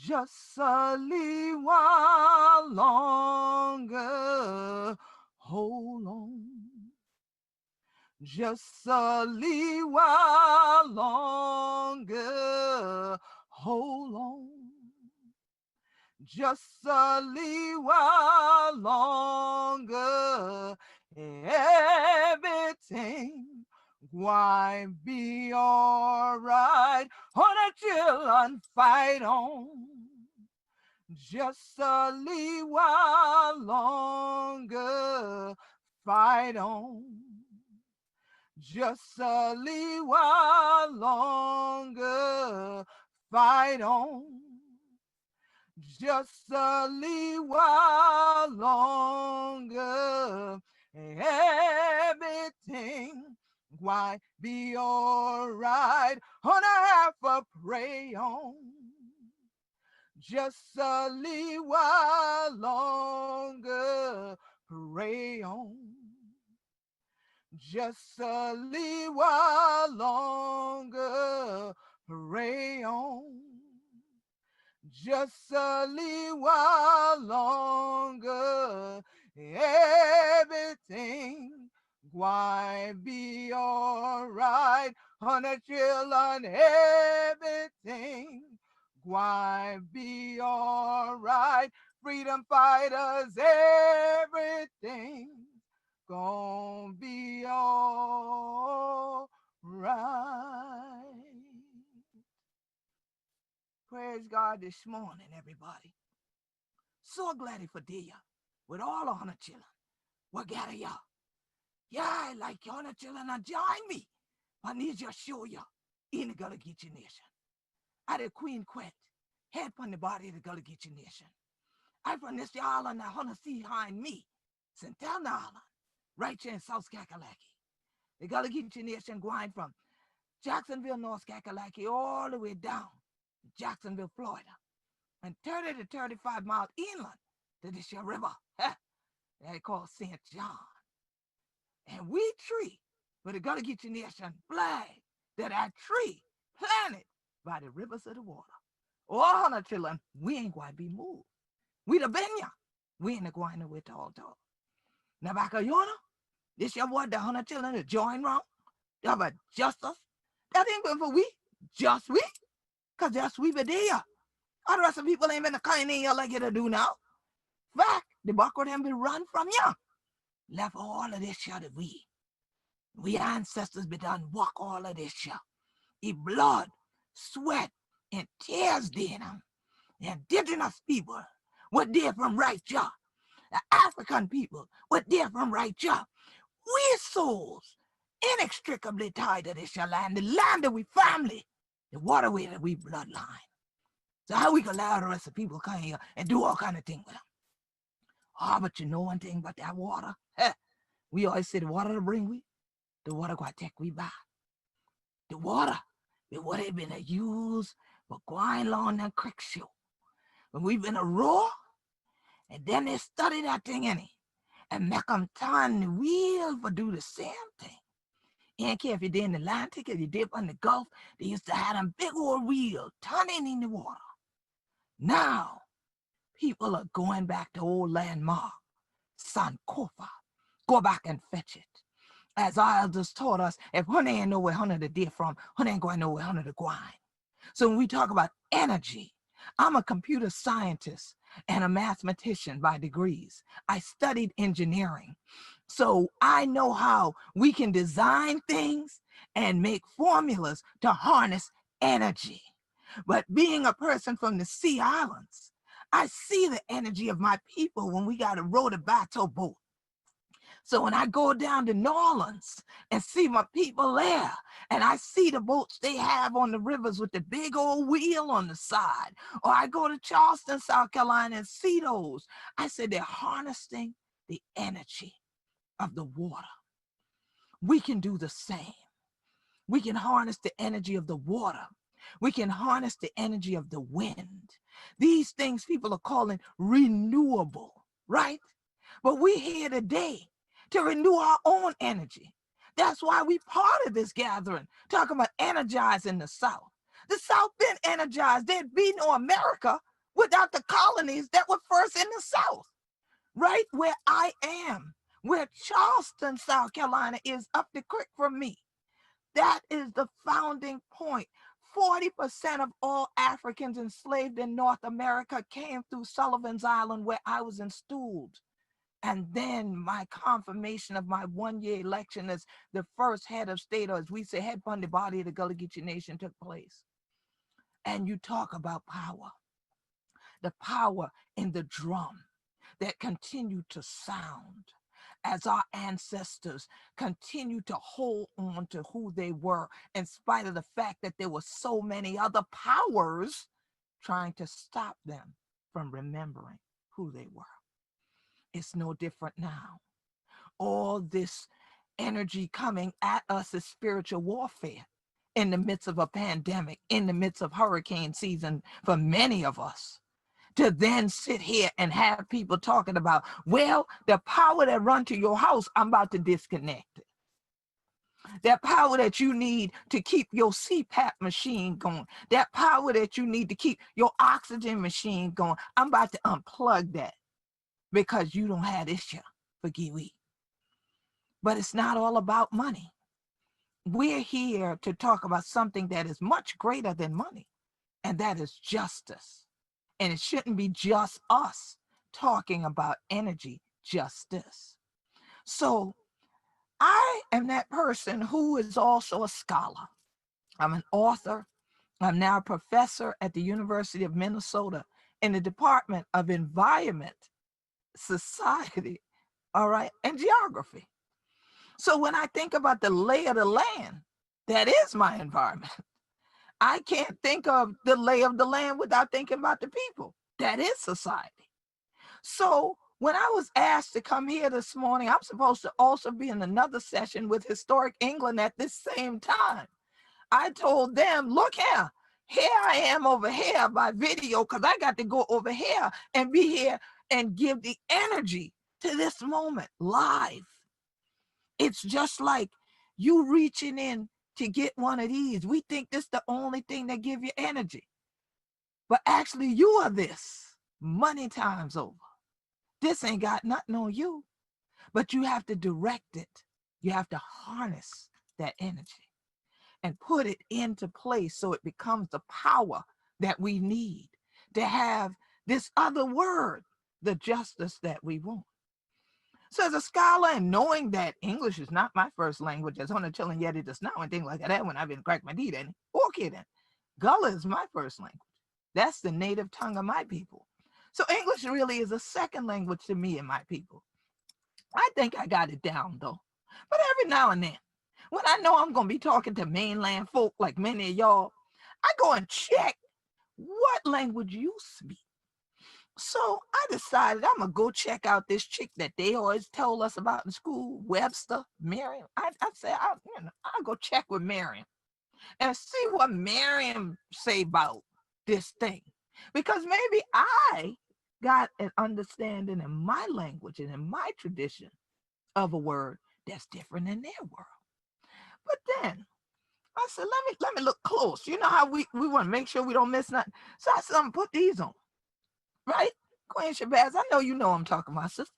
just a little while longer. Hold on. Just a little while longer. Hold on. Just a little while longer. Everything why be all right. On a chill and fight on. Just a little while longer. Fight on. Just a little while longer. Fight on. Just a little while longer. Everything why be all right. On a half a pray on. Just a little while longer. Pray on. Just a little while longer. Pray on. Just a little while longer. Everything why be all right. On the children, everything why be all right. Freedom fighters, everything gonna be all right. Praise God this morning, everybody. So glad for dear with all of 100 children. What gather y'all? Yeah, I like your 100 children and join me. I need you to show you in the Gullah Geechee Nation. I the Queen Quet, head from the body of the Gullah Geechee Nation. I from this island that 100 see behind me, Santana Island, right here in South Kakalaki. The Gullah Geechee Nation going from Jacksonville, North Kakalaki, all the way down to Jacksonville, Florida, and 30 to 35 miles inland to this here river, they call St. John. And we tree with the Gullah Geechee Nation flag that our tree planted by the rivers of the water. All 100 children, we ain't going to be moved. We the Benya. We ain't going to with all dog. Now back of yonder, this your what the 100 children to join wrong. That about justice. That ain't good for we. Just we. Because just we be there. All the rest of people ain't been the kind of you like you to do now. Fact, the backward them be run from you. Left all of this shit to we. We ancestors be done walk all of this shit. The blood, sweat, and tears did them. The indigenous people were there from right here. The African people were there from right here. We souls inextricably tied to this land, the land that we family, the waterway that we bloodline. So how we can allow the rest of people come here and do all kind of things with them? Oh, but you know one thing about that water? We always say the water to bring we, the water gonna take we back. The water ain't been used for going along that creek show. When we've been a roar, and then they study that thing in it and make them turn the wheel for do the same thing. You don't care if you did in the Atlantic, if you did on the Gulf, they used to have them big old wheels turning in the water. Now, people are going back to old landmark, Sankofa. Go back and fetch it. As our elders taught us, if honey ain't know where honey to deer from, honey ain't going to know where honey to grind. So when we talk about energy, I'm a computer scientist and a mathematician by degrees. I studied engineering. So I know how we can design things and make formulas to harness energy. But being a person from the Sea Islands, I see the energy of my people when we got to row the battle boat. So when I go down to New Orleans and see my people there, and I see the boats they have on the rivers with the big old wheel on the side, or I go to Charleston, South Carolina and see those, I say they're harnessing the energy of the water. We can do the same. We can harness the energy of the water. We can harness the energy of the wind. These things people are calling renewable, right? But we're here today to renew our own energy. That's why we part of this gathering, talking about energizing the South. The South been energized. There'd be no America without the colonies that were first in the South. Right where I am, where Charleston, South Carolina is up the creek from me. That is the founding point. 40% of all Africans enslaved in North America came through Sullivan's Island, where I was installed. And then my confirmation of my one-year election as the first head of state, or as we say, head funded body of the Gullah Geechee Nation, took place. And you talk about power, the power in the drum that continued to sound as our ancestors continue to hold on to who they were, in spite of the fact that there were so many other powers trying to stop them from remembering who they were. It's no different now. All this energy coming at us is spiritual warfare in the midst of a pandemic, in the midst of hurricane season for many of us. To then sit here and have people talking about, well, the power that run to your house, I'm about to disconnect it. That power that you need to keep your CPAP machine going, that power that you need to keep your oxygen machine going, I'm about to unplug that because you don't have this year. Forgive me. But it's not all about money. We're here to talk about something that is much greater than money, and that is justice. And it shouldn't be just us talking about energy justice. So I am that person who is also a scholar. I'm an author. I'm now a professor at the University of Minnesota in the Department of Environment, Society, all right, and Geography. So when I think about the lay of the land, that is my environment. I can't think of the lay of the land without thinking about the people. That is society. So when I was asked to come here this morning, I'm supposed to also be in another session with Historic England at this same time. I told them, look here I am over here by video, because I got to go over here and be here and give the energy to this moment live. It's just like you reaching in to get one of these. We think this is the only thing that give you energy. But actually, you are this many times over. This ain't got nothing on you, but you have to direct it. You have to harness that energy and put it into place so it becomes the power that we need to have this other word, the justice that we want. So as a scholar, and knowing that English is not my first language, as on the chilling yet it is now, and things like that, when I've been cracked my teeth in, okay then. Gullah is my first language. That's the native tongue of my people. So English really is a second language to me and my people. I think I got it down though. But every now and then, when I know I'm going to be talking to mainland folk like many of y'all, I go and check what language you speak. So I decided I'm going to go check out this chick that they always told us about in school, Webster, Merriam. I said, I'll go check with Merriam and see what Merriam say about this thing. Because maybe I got an understanding in my language and in my tradition of a word that's different in their world. But then I said, let me look close. You know how we want to make sure we don't miss nothing. So I said, I'm gonna put these on, right? Queen Shabazz, I know you know I'm talking about, sister.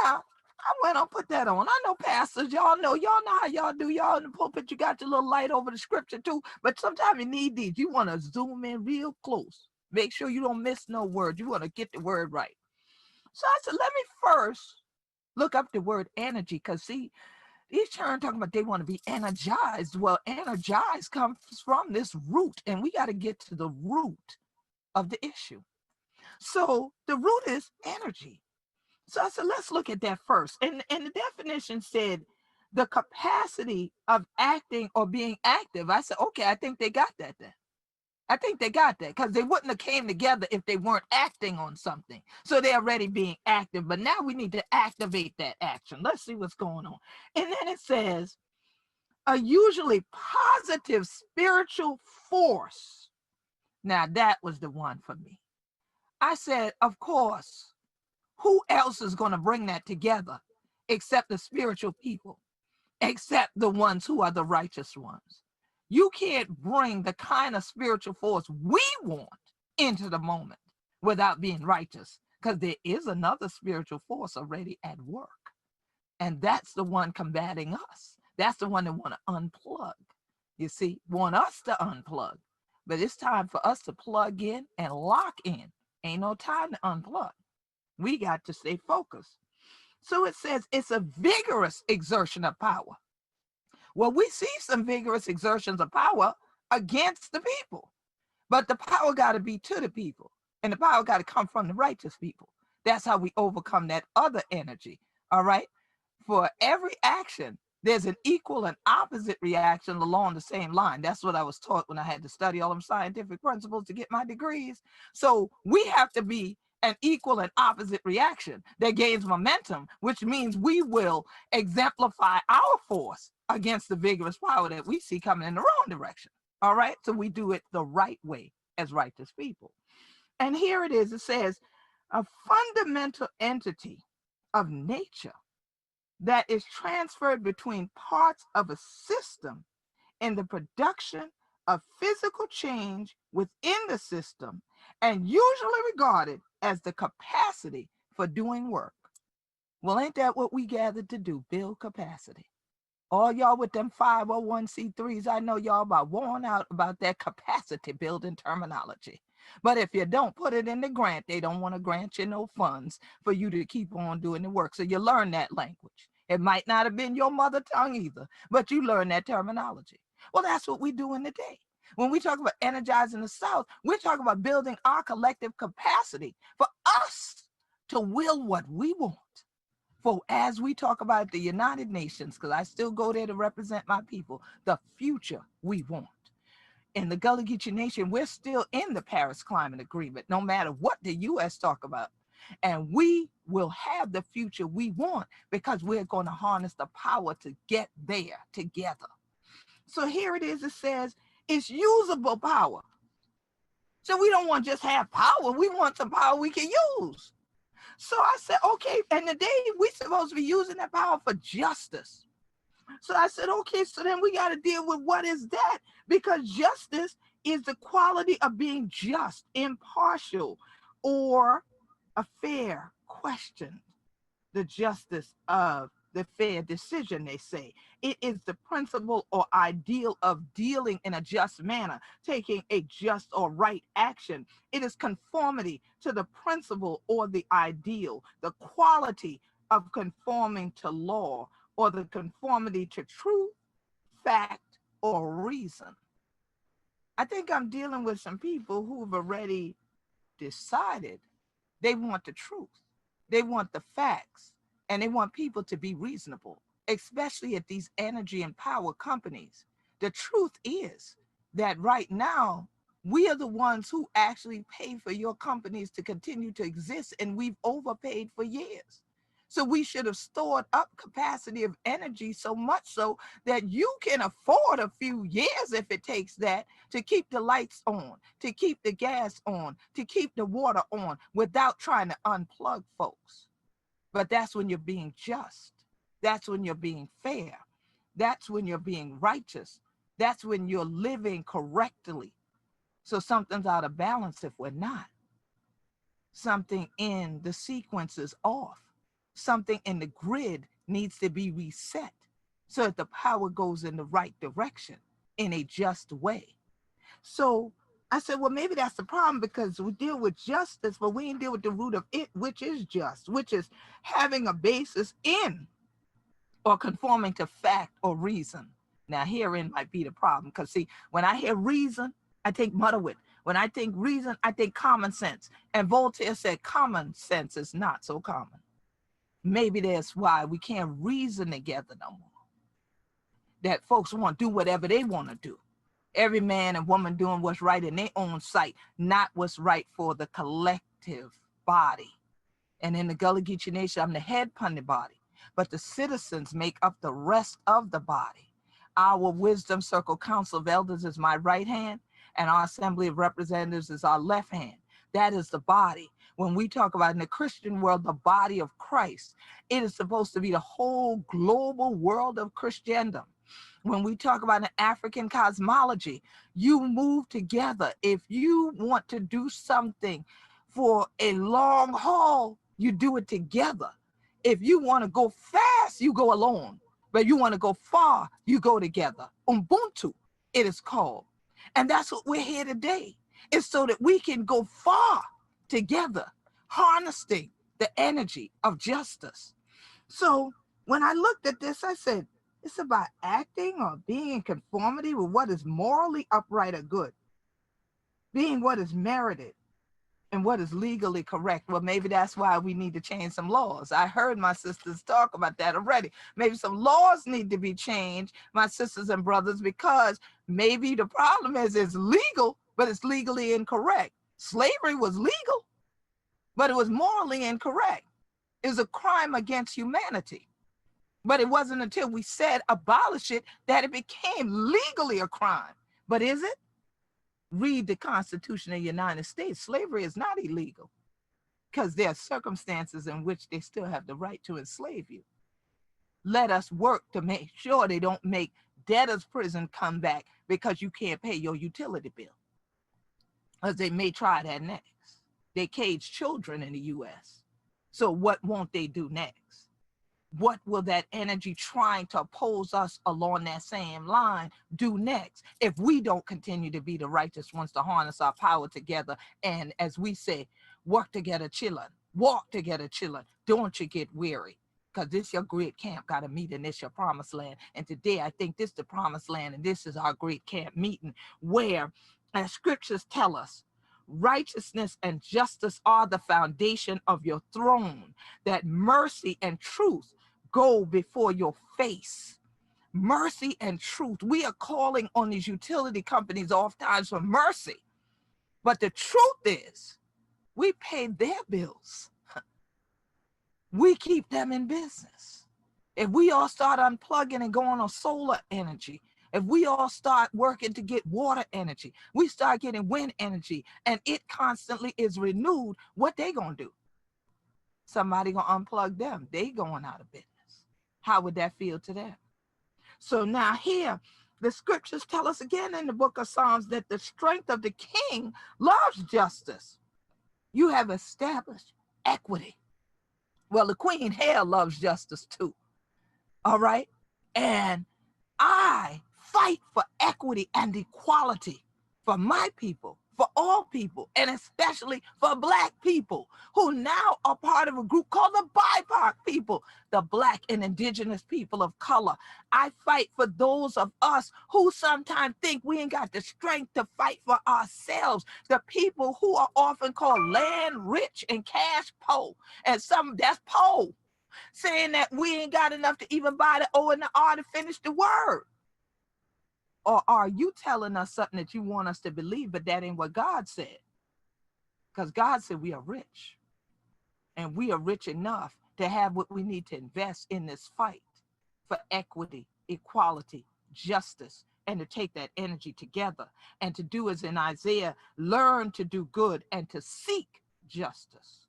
Now, I went on, put that on. I know pastors, y'all know how y'all do. Y'all in the pulpit, you got your little light over the scripture too, but sometimes you need these. You want to zoom in real close. Make sure you don't miss no word. You want to get the word right. So I said, let me first look up the word energy, because see, these children talking about they want to be energized. Well, energized comes from this root, and we got to get to the root of the issue. So the root is energy. So I said, let's look at that first. And the definition said the capacity of acting or being active. I said, okay, I think they got that then. I think they got that, because they wouldn't have came together if they weren't acting on something. So they're already being active, but now we need to activate that action. Let's see what's going on. And then it says, a usually positive spiritual force. Now that was the one for me. I said, of course, who else is going to bring that together except the spiritual people, except the ones who are the righteous ones? You can't bring the kind of spiritual force we want into the moment without being righteous, because there is another spiritual force already at work. And that's the one combating us. That's the one that want to unplug. You see, want us to unplug. But it's time for us to plug in and lock in. Ain't no time to unplug. We got to stay focused. So it says it's a vigorous exertion of power. Well, we see some vigorous exertions of power against the people, but the power got to be to the people, and the power got to come from the righteous people. That's how we overcome that other energy. All right. For every action, there's an equal and opposite reaction along the same line. That's what I was taught when I had to study all them scientific principles to get my degrees. So we have to be an equal and opposite reaction that gains momentum, which means we will exemplify our force against the vigorous power that we see coming in the wrong direction. All right. So we do it the right way as righteous people. And here it is. It says a fundamental entity of nature that is transferred between parts of a system in the production of physical change within the system, and usually regarded as the capacity for doing work. Well, ain't that what we gathered to do? Build capacity. All y'all with them 501c3s, I know y'all about worn out about that capacity building terminology. But if you don't put it in the grant, they don't want to grant you no funds for you to keep on doing the work. So you learn that language. It might not have been your mother tongue either, but you learn that terminology. Well, that's what we're doing today. When we talk about energizing the South, we're talking about building our collective capacity for us to will what we want. For as we talk about the United Nations, because I still go there to represent my people, the future we want. In the Gullah Geechee Nation, we're still in the Paris Climate Agreement, no matter what the U.S. talk about. And we will have the future we want because we're going to harness the power to get there together. So here it is. It says it's usable power. So we don't want to just have power. We want some power we can use. So I said, okay, and today we're supposed to be using that power for justice. So I said, okay, so then we got to deal with what is that? Because justice is the quality of being just, impartial, or a fair question. The justice of the fair decision, they say. It is the principle or ideal of dealing in a just manner, taking a just or right action. It is conformity to the principle or the ideal, the quality of conforming to law, or the conformity to truth, fact, or reason. I think I'm dealing with some people who've already decided they want the truth. They want the facts, and they want people to be reasonable, especially at these energy and power companies. The truth is that right now, we are the ones who actually pay for your companies to continue to exist, and we've overpaid for years. So we should have stored up capacity of energy so much so that you can afford a few years, if it takes that, to keep the lights on, to keep the gas on, to keep the water on without trying to unplug folks. But that's when you're being just. That's when you're being fair. That's when you're being righteous. That's when you're living correctly. So something's out of balance if we're not. Something in the sequence is off. Something in the grid needs to be reset so that the power goes in the right direction in a just way. So I said, well, maybe that's the problem, because we deal with justice, but we ain't deal with the root of it, which is just, which is having a basis in or conforming to fact or reason. Now, herein might be the problem, because see, when I hear reason, I think muddle it. When I think reason, I think common sense. And Voltaire said common sense is not so common. Maybe that's why we can't reason together no more. That folks want to do whatever they want to do. Every man and woman doing what's right in their own sight, not what's right for the collective body. And in the Gullah Geechee Nation, I'm the head upon the body, but the citizens make up the rest of the body. Our Wisdom Circle Council of Elders is my right hand, and our Assembly of Representatives is our left hand. That is the body. When we talk about in the Christian world, the body of Christ, it is supposed to be the whole global world of Christendom. When we talk about an African cosmology, you move together. If you want to do something for a long haul, you do it together. If you want to go fast, you go alone. But you want to go far, you go together. Ubuntu, it is called. And that's what we're here today. It's so that we can go far together, harnessing the energy of justice. So when I looked at this, I said, it's about acting or being in conformity with what is morally upright or good, being what is merited and what is legally correct. Well, maybe that's why we need to change some laws. I heard my sisters talk about that already. Maybe some laws need to be changed, my sisters and brothers, because maybe the problem is it's legal, but it's legally incorrect. Slavery was legal, but it was morally incorrect. It was a crime against humanity. But it wasn't until we said abolish it that it became legally a crime. But is it? Read the Constitution of the United States. Slavery is not illegal because there are circumstances in which they still have the right to enslave you. Let us work to make sure they don't make debtor's prison come back because you can't pay your utility bill. Because they may try that next. They cage children in the US. So what won't they do next? What will that energy trying to oppose us along that same line do next if we don't continue to be the righteous ones to harness our power together? And as we say, work together, chillin', walk together, chillin'. Don't you get weary, because this your great camp got to meet, and this your promised land. And today I think this the promised land, and this is our great camp meeting, where, as scriptures tell us, righteousness and justice are the foundation of your throne, that mercy and truth go before your face. Mercy and truth. We are calling on these utility companies oftentimes for mercy. But the truth is, we pay their bills. We keep them in business. If we all start unplugging and going on solar energy, if we all start working to get water energy, we start getting wind energy, and it constantly is renewed, what they gonna do? Somebody gonna unplug them. They going out of business. How would that feel to them? So now here, the scriptures tell us again in the book of Psalms that the strength of the king loves justice. You have established equity. Well, the queen here loves justice too. All right. And I fight for equity and equality for my people, for all people, and especially for Black people who now are part of a group called the BIPOC people, the Black and Indigenous people of color. I fight for those of us who sometimes think we ain't got the strength to fight for ourselves, the people who are often called land rich and cash poor, and some that's poor, saying that we ain't got enough to even buy the O and the R to finish the word. Or are you telling us something that you want us to believe, but that ain't what God said? Because God said we are rich, and we are rich enough to have what we need to invest in this fight for equity, equality, justice, and to take that energy together and to do as in Isaiah, learn to do good and to seek justice.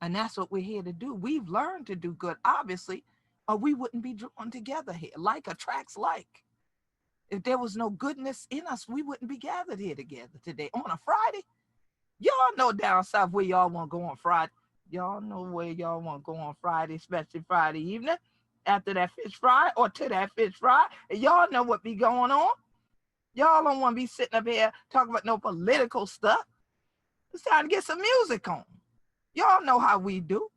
And that's what we're here to do. We've learned to do good, obviously, or we wouldn't be drawn together here. Like attracts like. If there was no goodness in us, we wouldn't be gathered here together today on a Friday. Y'all know down south where y'all want to go on Friday. Y'all know where y'all want to go on Friday, especially Friday evening after that fish fry or to that fish fry. And y'all know what be going on. Y'all don't want to be sitting up here talking about no political stuff. It's time to get some music on. Y'all know how we do.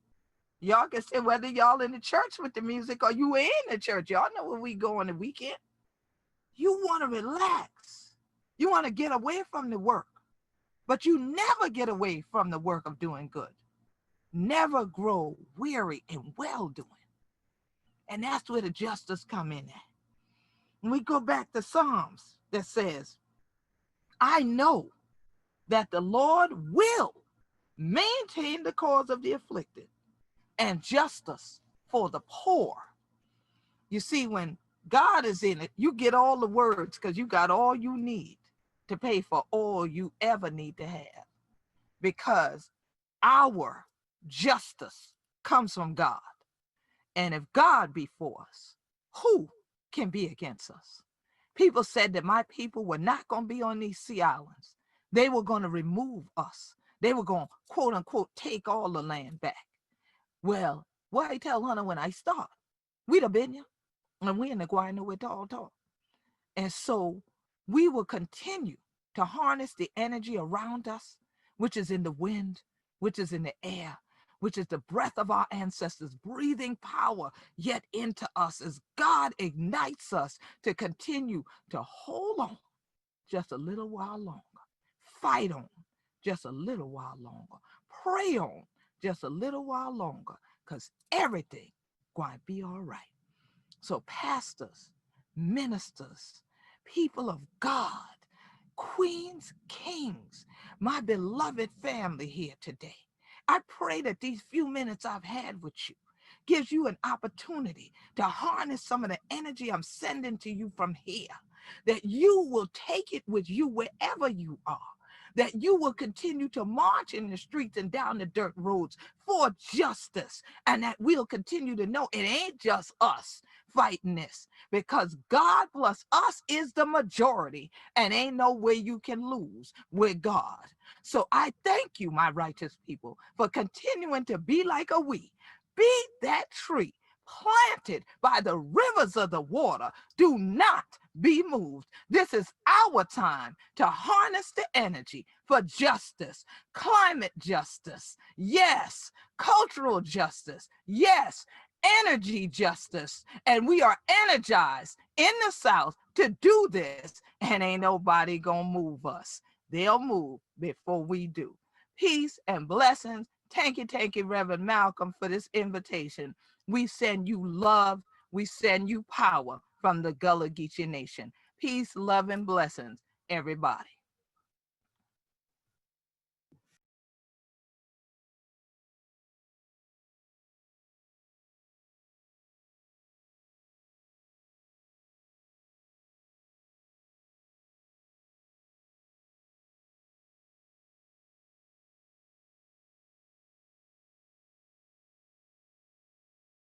Y'all can say whether y'all in the church with the music or you in the church. Y'all know where we go on the weekend. You want to relax. You want to get away from the work, but you never get away from the work of doing good. Never grow weary in well-doing. And that's where the justice come in at. And we go back to Psalms that says, I know that the Lord will maintain the cause of the afflicted and justice for the poor. You see, when God is in it, you get all the words because you got all you need to pay for all you ever need to have, because our justice comes from God. And if God be for us, who can be against us. People said that my people were not going to be on these sea islands. They were going to remove us. They were going to, quote unquote, take all the land back. Well, what I tell Hunter when I start, we'd have been here, and we ain't going nowhere at all. And so we will continue to harness the energy around us, which is in the wind, which is in the air, which is the breath of our ancestors, breathing power yet into us as God ignites us to continue to hold on just a little while longer, fight on just a little while longer, pray on just a little while longer, because everything going to be all right. So pastors, ministers, people of God, queens, kings, my beloved family here today, I pray that these few minutes I've had with you gives you an opportunity to harness some of the energy I'm sending to you from here, that you will take it with you wherever you are, that you will continue to march in the streets and down the dirt roads for justice, and that we'll continue to know it ain't just us fighting this, because God plus us is the majority, and ain't no way you can lose with God. So I thank you, my righteous people, for continuing to be like a we. Be that tree planted by the rivers of the water. Do not be moved. This is our time to harness the energy for justice, climate justice, yes, cultural justice, yes, energy justice. And we are energized in the South to do this, and ain't nobody gonna move us. They'll move before we do. Peace and blessings. Thank you, Reverend Malcolm, for this invitation. We send you love. We send you power from the Gullah Geechee Nation. Peace, love, and blessings, everybody.